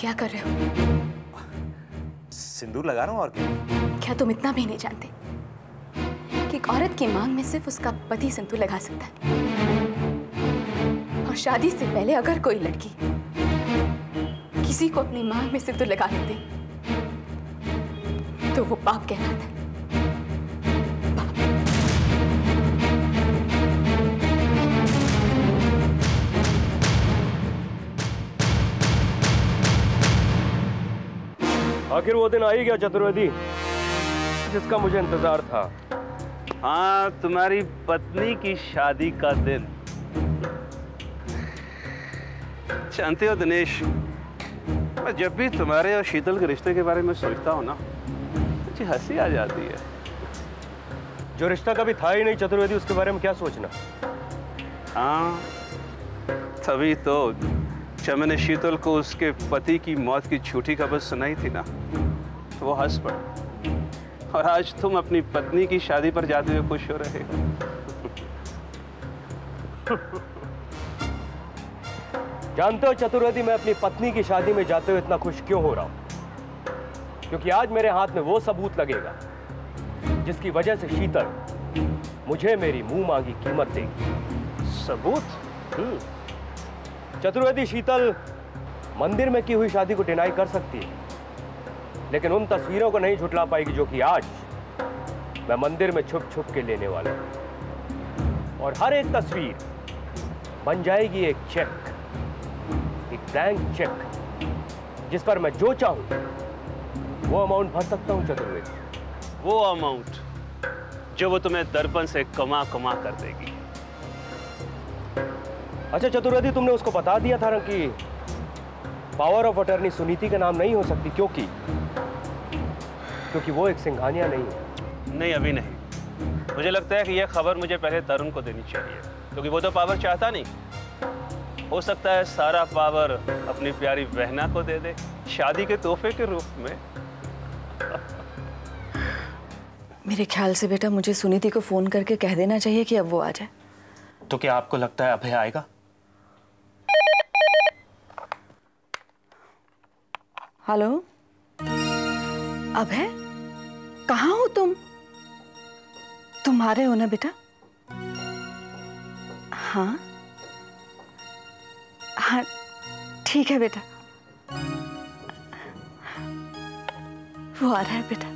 क्या कर रहे हो? सिंदूर लगा रहा हूँ और क्या तुम इतना भी नहीं जानते कि एक औरत की मांग में सिर्फ उसका पति सिंदूर लगा सकता है? और शादी से पहले अगर कोई लड़की किसी को अपनी मांग में सिंदूर लगाने दे तो वो पाप कहलाता है। आखिर वो दिन आ ही गया चतुर्वेदी, जिसका मुझे इंतजार था। हाँ, तुम्हारी पत्नी की शादी का दिन। जानते हो दिनेश, मैं जब भी तुम्हारे और शीतल के रिश्ते के बारे में सोचता हूँ ना, मुझे हंसी आ जाती है। जो रिश्ता कभी था ही नहीं चतुर्वेदी, उसके बारे में क्या सोचना। हाँ, तभी तो जब मैंने शीतल को उसके पति की मौत की झूठी खबर सुनाई थी ना, तो वो हंस पड़ी। और आज तुम अपनी पत्नी की शादी पर जाते हुए खुश हो रहे हो। जानते हो चतुर्वेदी, मैं अपनी पत्नी की शादी में जाते हुए इतना खुश क्यों हो रहा हूं? क्योंकि आज मेरे हाथ में वो सबूत लगेगा जिसकी वजह से शीतल मुझे मेरी मुंह मांगी कीमत देगी। सबूत? चतुर्वेदी, शीतल मंदिर में की हुई शादी को डिनाई कर सकती है, लेकिन उन तस्वीरों को नहीं झुठला पाएगी जो कि आज मैं मंदिर में छुप छुप के लेने वाला हूं। और हर एक तस्वीर बन जाएगी एक चेक, एक ब्लैंक चेक, जिस पर मैं जो चाहूं वो अमाउंट भर सकता हूं चतुर्वेदी। वो अमाउंट जो वो तुम्हें दर्पण से कमा कमा कर देगी। अच्छा चतुर्वेदी, तुमने उसको बता दिया था ना कि पावर ऑफ अटर्नी सुनीति के नाम नहीं हो सकती, क्योंकि वो एक सिंघानिया नहीं है। नहीं, अभी नहीं। मुझे लगता है कि यह खबर मुझे पहले तरुण को देनी चाहिए, क्योंकि वो तो पावर चाहता नहीं। हो सकता है सारा पावर अपनी प्यारी बहना को दे दे, शादी के तोहफे के रूप में। मेरे ख्याल से बेटा मुझे सुनीति को फोन करके कह देना चाहिए कि अब वो आ जाए। तो क्या आपको लगता है अभय आएगा? हेलो अभय, कहाँ हो तुम आ रहे हो ना बेटा? हाँ हाँ ठीक है बेटा, वो आ रहा है बेटा।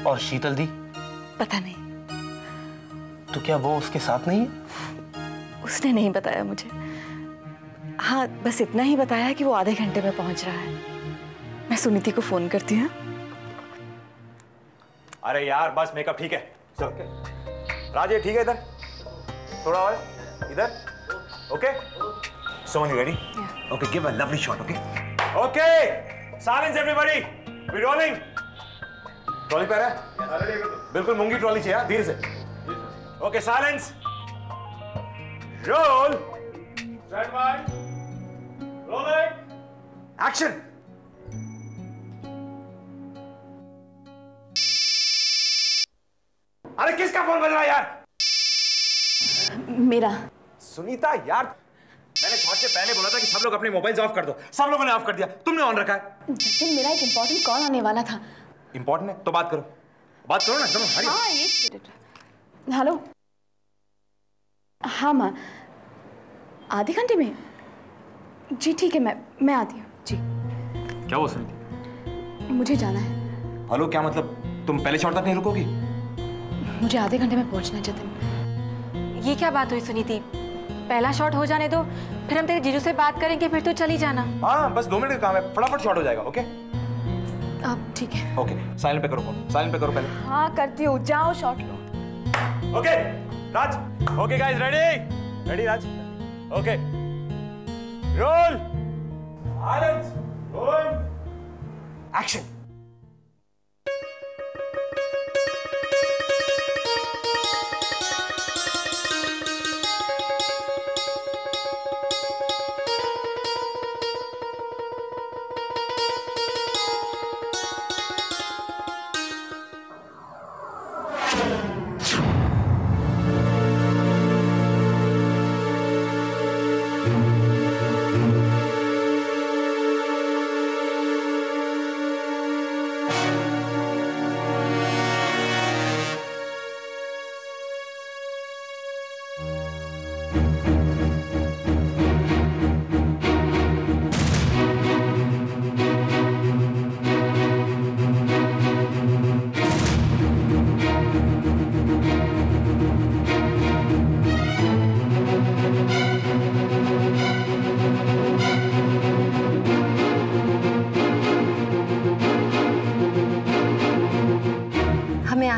और शीतल दी? पता नहीं। तो क्या वो उसके साथ नहीं है? उसने नहीं बताया मुझे। हाँ, बस इतना ही बताया कि वो आधे घंटे में पहुंच रहा है। मैं सुनीति को फोन करती हूँ। अरे यार बस, मेकअप ठीक है। चल राज, ये ठीक है। इधर थोड़ा और इधर। Okay Suman, you ready? Okay, give a lovely shot. Okay okay, silence everybody, we rolling. Trolley पे है? बिल्कुल मूंगी ट्रॉली चाहिए, धीरे से। Okay silence, roll, stand by, rolling, action. अरे किसका फोन बज रहा है यार? मेरा। सुनीता यार, मैंने शॉट से पहले बोला था कि सब लोग अपने मोबाइल्स ऑफ कर दो। सब लोगों ने ऑफ कर दिया, तुमने ऑन रखा है। जतिन, मेरा एक इंपॉर्टेंट कॉल आने वाला था। इंपॉर्टेंट है तो बात करो ना एकदम। हाँ, एक मिनट। हेलो। हाँ माँ, आधे घंटे में? जी ठीक है, मैं आती हूँ जी। क्या वो सुनीति? मुझे जाना है। हेलो, क्या मतलब तुम पहले शॉट तक नहीं रुकोगी? मुझे आधे घंटे में पहुंचना है जतिन। ये क्या बात हुई सुनीति? पहला शॉट हो जाने दो, फिर हम तेरे जीजू से बात करेंगे, फिर तो चली जाना। हाँ, बस 2 मिनट का काम है, फटाफट शॉट हो जाएगा। ओके अब ठीक है। ओके, साइलेंट पे करो फोन, साइलेंट पे करो पहले। हाँ करती हूँ, जाओ शॉट लो। Okay Raj, okay guys, ready Raj? Okay roll, silence, rolling, action.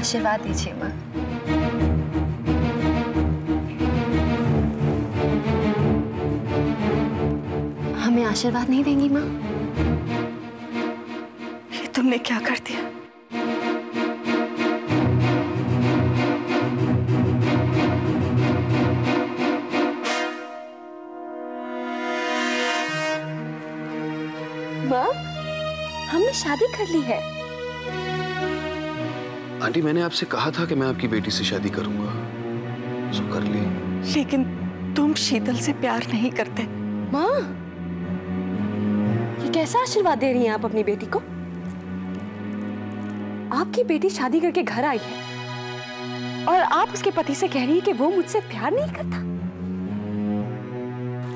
आशीर्वाद दीजिए माँ। हमें आशीर्वाद नहीं देंगी माँ? ये तुमने क्या कर दिया? माँ, हमने शादी कर ली है। आंटी, मैंने आपसे कहा था कि मैं आपकी बेटी से शादी करूंगा, सो कर ली। लेकिन तुम शीतल से प्यार नहीं करते। माँ, ये कैसा आशीर्वाद दे रही हैं आप अपनी बेटी को? आपकी बेटी शादी करके घर आई है और आप उसके पति से कह रही है कि वो मुझसे प्यार नहीं करता।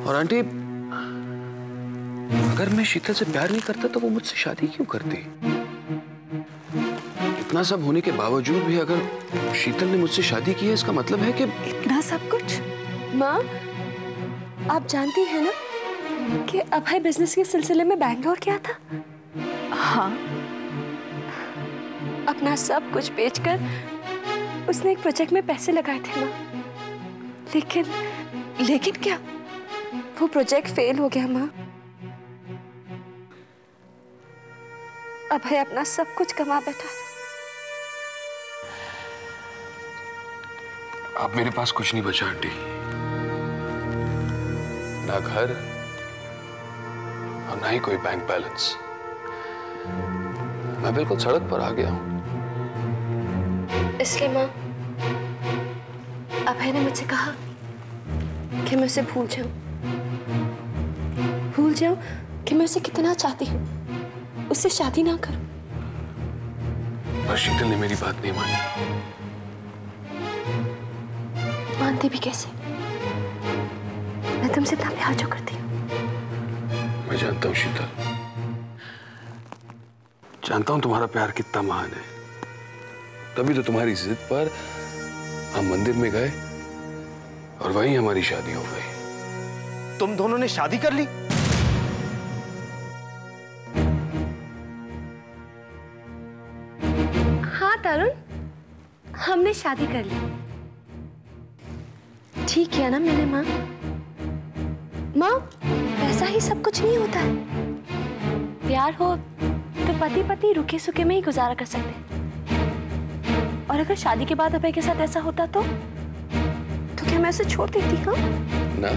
और आंटी, अगर मैं शीतल से प्यार नहीं करता तो वो मुझसे शादी क्यों करती? इतना सब होने के बावजूद भी अगर शीतल ने मुझसे शादी की है, इसका मतलब है कि इतना सब कुछ। माँ, आप जानती हैं ना कि अभय बिजनेस के सिलसिले में बैंगलोर गया था। हाँ, अपना सब कुछ बेचकर उसने एक प्रोजेक्ट में पैसे लगाए थे माँ। लेकिन क्या? वो प्रोजेक्ट फेल हो गया माँ। अभय अपना सब कुछ गंवा बैठा है। अब मेरे पास कुछ नहीं बचा आंटी, ना घर और ना ही कोई बैंक बैलेंस। मैं बिल्कुल सड़क पर आ गया हूं। इसलिए माँ, अभय ने मुझसे कहा कि मैं उसे भूल जाऊं कि मैं उसे कितना चाहती हूँ, उससे शादी ना करूं। पर शीतल ने मेरी बात नहीं मानी। मानती भी कैसे? मैं तुमसे इतना प्यार जो करती हूँ। मैं जानता हूँ शीतल, जानता हूँ तुम्हारा प्यार कितना महान है। तभी तो तुम्हारी जिद पर हम मंदिर में गए और वहीं हमारी शादी हो गई। तुम दोनों ने शादी कर ली? हाँ तरुण, हमने शादी कर ली। ठीक किया ना मैंने माँ? माँ, वैसा ही सब कुछ नहीं होता है। प्यार हो तो पति पति रुके सुके में ही गुजारा कर सकते हैं। और अगर शादी के बाद अभय के साथ ऐसा होता तो क्या मैं उसे छोड़ देती? हाँ ना,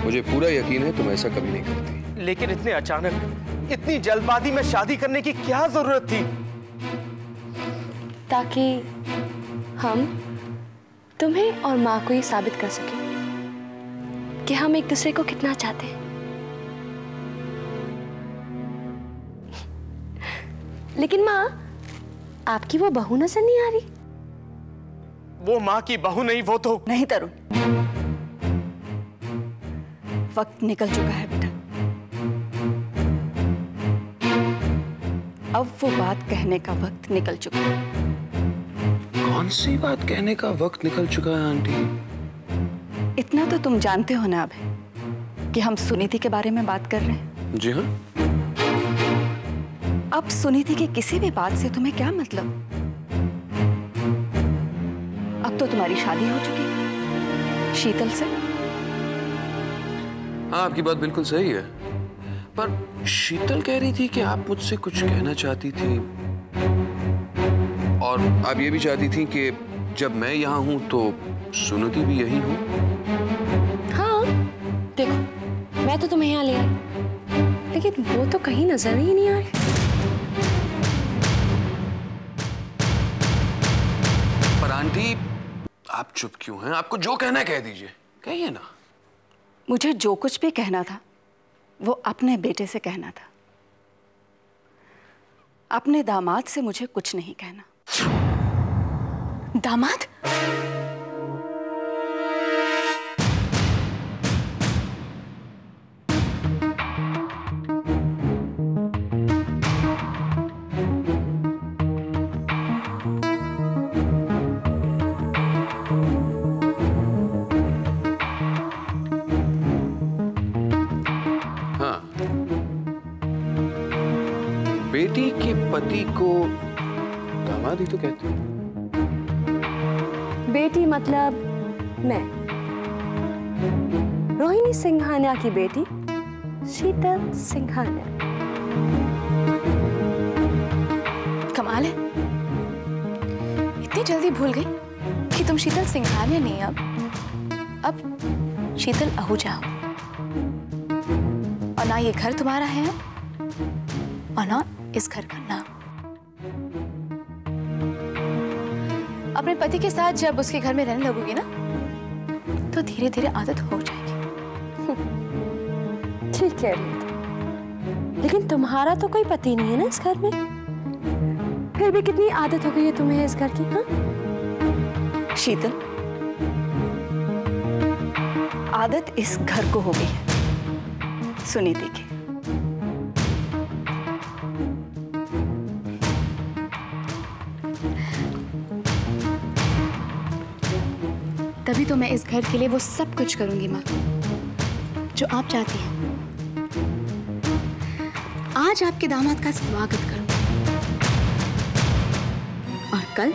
मुझे पूरा यकीन है तुम ऐसा कभी नहीं करती। लेकिन इतने अचानक, इतनी जल्दबाजी में शादी करने की क्या जरूरत थी? ताकि हम तुम्हें और माँ को ये साबित कर सकें कि हम एक दूसरे को कितना चाहते हैं। लेकिन माँ, आपकी वो बहू नजर नहीं आ रही। वो माँ की बहू नहीं, वो तो नहीं तरुण, वक्त निकल चुका है बेटा। अब वो बात कहने का वक्त निकल चुका है। कौन सी बात कहने का वक्त निकल चुका है आंटी? इतना तो तुम जानते हो ना अभय कि हम सुनीति के बारे में बात कर रहे हैं। जी हाँ। अब सुनीति की किसी भी बात से तुम्हें क्या मतलब? अब तो तुम्हारी शादी हो चुकी है शीतल से। हाँ, आपकी बात बिल्कुल सही है, पर शीतल कह रही थी कि आप मुझसे कुछ कहना चाहती थी और आप ये भी चाहती थी कि जब मैं यहाँ हूं तो सुनीति भी यही हो। हाँ, देखो मैं तो तुम्हें यहाँ ले आई, लेकिन वो तो कहीं नजर ही नहीं आ रही। पर आंटी, आप चुप क्यों हैं? आपको जो कहना है कह दीजिए, कहिए ना। मुझे जो कुछ भी कहना था वो अपने बेटे से कहना था। अपने दामाद से मुझे कुछ नहीं कहना। दामाद? बेटी के पति को दी तो कहती। बेटी मतलब मैं, रोहिणी सिंघानिया की बेटी शीतल सिंघानिया। कमाल है, इतनी जल्दी भूल गई कि तुम शीतल सिंघानिया नहीं, अब शीतल आहूजा हो। और ना ये घर तुम्हारा है और ना इस घर का नाम। अपने पति के साथ जब उसके घर में रहने लगोगी ना, तो धीरे धीरे आदत हो जाएगी। ठीक कह रही हो, लेकिन तुम्हारा तो कोई पति नहीं है ना इस घर में, फिर भी कितनी आदत हो गई है तुम्हें इस घर की? हाँ शीतल, आदत इस घर को हो गई है सुनीति की। तभी तो मैं इस घर के लिए वो सब कुछ करूंगी माँ जो आप चाहती हैं। आज आपके दामाद का स्वागत करूंगी और कल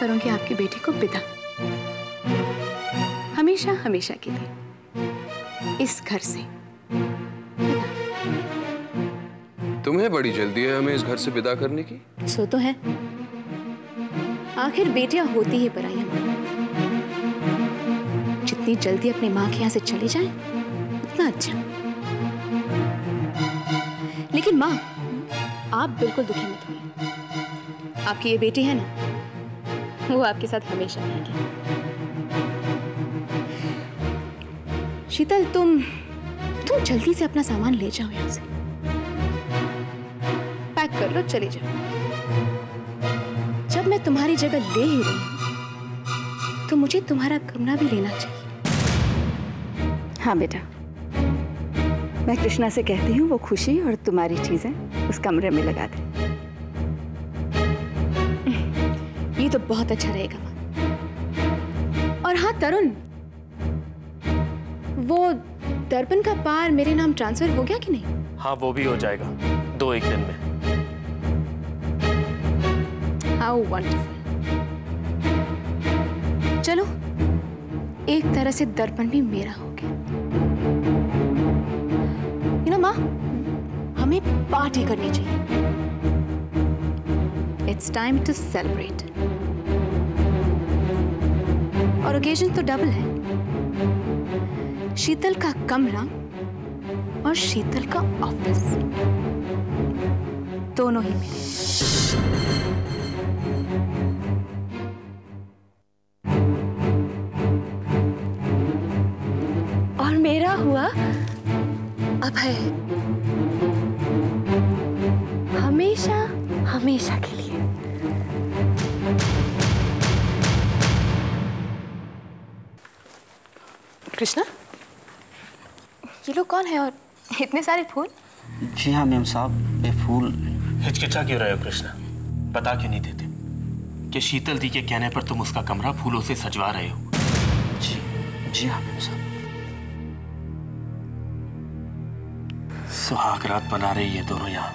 करूंगी आपकी बेटी को विदा, हमेशा हमेशा के लिए इस घर से। तुम्हें बड़ी जल्दी है हमें इस घर से विदा करने की? सो तो है, आखिर बेटियां होती ही पराइयां। जितनी जल्दी अपनी माँ के यहाँ से चली जाए उतना अच्छा। लेकिन माँ, आप बिल्कुल दुखी मत होइए। आपकी ये बेटी है ना, वो आपके साथ हमेशा रहेगी। शीतल, तुम जल्दी से अपना सामान ले जाओ यहाँ से, पैक कर लो, चले जाओ। जब मैं तुम्हारी जगह ले ही रही हूं, तो मुझे तुम्हारा कमरा भी लेना चाहिए। हाँ बेटा, मैं कृष्णा से कहती हूँ वो खुशी और तुम्हारी चीजें उस कमरे में लगा दे। ये तो बहुत अच्छा रहेगा माँ। और हाँ तरुण, वो दर्पण का पार मेरे नाम ट्रांसफर हो गया कि नहीं? हाँ, वो भी हो जाएगा 2-1 दिन में। How wonderful। चलो, एक तरह से दर्पण भी मेरा हो गया। माँ, हमें पार्टी करनी चाहिए। It's time to celebrate। और ओकेजन तो डबल है, शीतल का कमरा और शीतल का ऑफिस, दोनों ही मेरे। और मेरा हुआ अभय, हमेशा हमेशा के लिए। कृष्णा, ये लोग कौन है और इतने सारे फूल? जी हाँ मैम साहब, ये फूल। हिचकिचा क्यों रहे हो कृष्णा? बता क्यों नहीं देते कि शीतल दी के कहने पर तुम उसका कमरा फूलों से सजवा रहे हो? जी हाँ मैम साहब। सुहाग रात बना रही है दोनों यहाँ।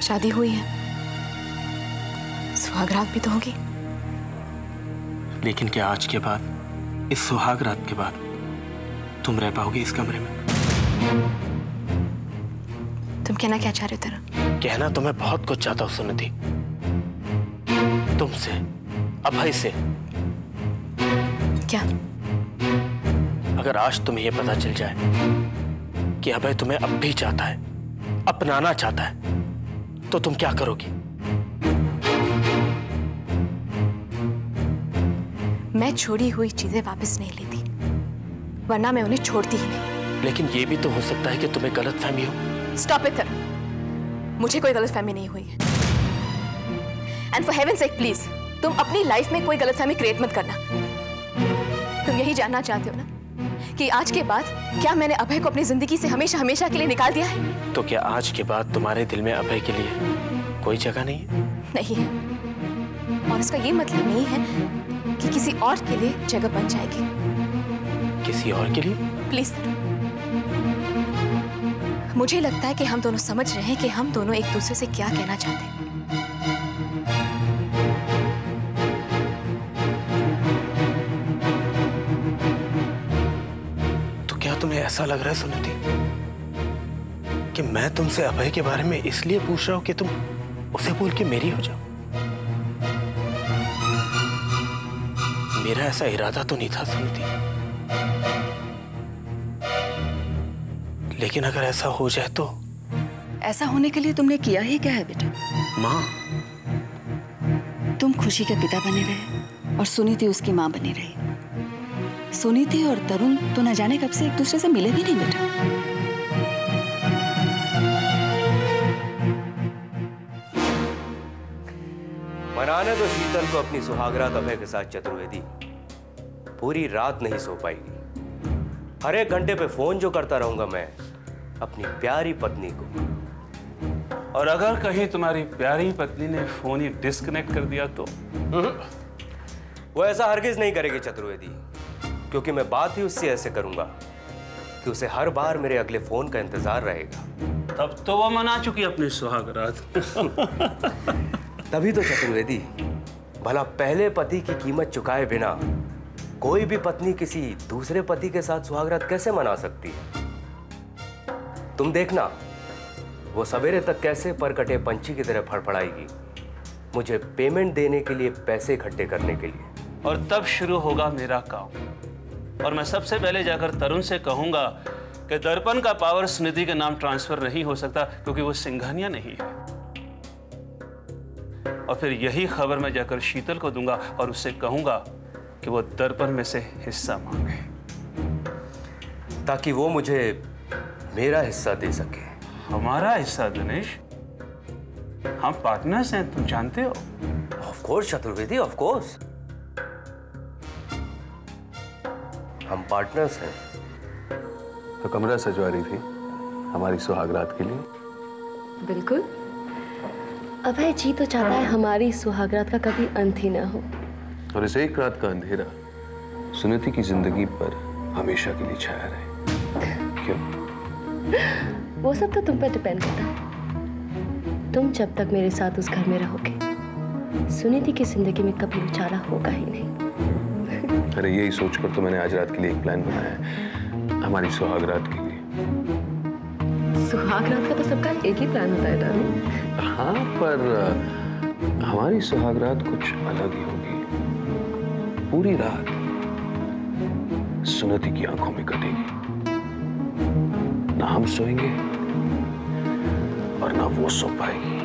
शादी हुई है, सुहाग रात भी तो होगी। लेकिन क्या आज के बाद, इस सुहाग रात के बाद तुम रह पाओगे इस कमरे में? तुम कहना क्या चाह रहे हो तरुण? कहना तो मैं बहुत कुछ चाहता हूँ सुनिधि, तुमसे, अभय से। क्या? अगर आज तुम्हें यह पता चल जाए कि अभय तुम्हें अब भी चाहता है, अपनाना चाहता है, तो तुम क्या करोगी? मैं छोड़ी हुई चीजें वापस नहीं लेती, वरना मैं उन्हें छोड़ती ही नहीं। लेकिन यह भी तो हो सकता है कि तुम्हें गलतफहमी हो। स्टॉप इट तरुण, मुझे कोई गलतफहमी नहीं हुई है। And for heaven sec please, तुम अपनी लाइफ में कोई गलतफहमी क्रिएट मत करना। तुम यही जानना चाहते हो ना कि आज के बाद क्या मैंने अभय को अपनी जिंदगी से हमेशा हमेशा के लिए निकाल दिया है? तो क्या आज के बाद तुम्हारे दिल में अभय के लिए कोई जगह नहीं है? नहीं है, और इसका ये मतलब नहीं है कि किसी और के लिए जगह बन जाएगी। किसी और के लिए? प्लीज मुझे लगता है कि हम दोनों समझ रहे हैं कि हम दोनों एक दूसरे से क्या कहना चाहते हैं। तो क्या तुम्हें ऐसा लग रहा है सुनीति कि मैं तुमसे अभय के बारे में इसलिए पूछ रहा हूं कि तुम उसे बोल के मेरी हो जाओ? मेरा ऐसा इरादा तो नहीं था सुनीति, लेकिन अगर ऐसा हो जाए तो? ऐसा होने के लिए तुमने किया ही क्या है बेटा? माँ, तुम खुशी के पिता बने रहे और सुनीति उसकी माँ बनी रही। सुनीति और तरुण तो न जाने कब से एक दूसरे से मिले भी नहीं बेटा। मनाने तो शीतल को अपनी सुहागरात अभय के साथ चतुर्वेदी पूरी रात नहीं सो पाएगी। हर एक घंटे पे फोन जो करता रहूंगा मैं अपनी प्यारी पत्नी को। और अगर कहीं तुम्हारी प्यारी पत्नी ने फोन ही डिस्कनेक्ट कर दिया तो? वो ऐसा हरगिज नहीं करेगी चतुर्वेदी, क्योंकि मैं बात ही उससे ऐसे करूंगा कि उसे हर बार मेरे अगले फोन का इंतजार रहेगा। तब तो वो मना चुकी अपनी सुहागरात। तभी तो चतुर्वेदी, भला पहले पति की कीमत चुकाए बिना कोई भी पत्नी किसी दूसरे पति के साथ सुहागरात कैसे मना सकती है? तुम देखना वो सवेरे तक कैसे परकटे पंछी की तरह फड़फड़ाएगी मुझे पेमेंट देने के लिए, पैसे इकट्ठे करने के लिए। और तब शुरू होगा मेरा काम। और मैं सबसे पहले जाकर तरुण से कहूंगा कि दर्पण का पावर सुनिधि के नाम ट्रांसफर नहीं हो सकता क्योंकि वो सिंघानिया नहीं है। और फिर यही खबर मैं जाकर शीतल को दूंगा और उससे कहूंगा कि वो दर्पण में से हिस्सा मांगे, ताकि वो मुझे मेरा हिस्सा दे सके। हमारा हिस्सा दिनेश? हम पार्टनर्स हैं, तुम जानते हो। Of course Chaturvedi, of course हम पार्टनर्स हैं। तो कमरा सजवा रही थी हमारी सुहागरात के लिए? बिल्कुल। अभय जी तो चाहता है हमारी सुहागरात का कभी अंत ही ना हो। और इस एक रात का अंधेरा सुनीति की जिंदगी पर हमेशा के लिए छाया रहे। क्यों? वो सब तो तुम पर डिपेंड करता है। तुम जब तक मेरे साथ उस घर में रहोगे, सुनीति की जिंदगी में कभी उजाला होगा ही नहीं। अरे यही सोचकर तो मैंने आज रात के लिए एक प्लान बनाया है, हमारी सुहागरात के लिए। सुहागरात का तो सबका एक ही प्लान होता है डार्लिंग। हाँ, पर हमारी सुहागरात कुछ अलग ही होगी। पूरी रात सुनीति की आंखों में कटेगी। ना हम सोएंगे और ना वो सो पाएगी।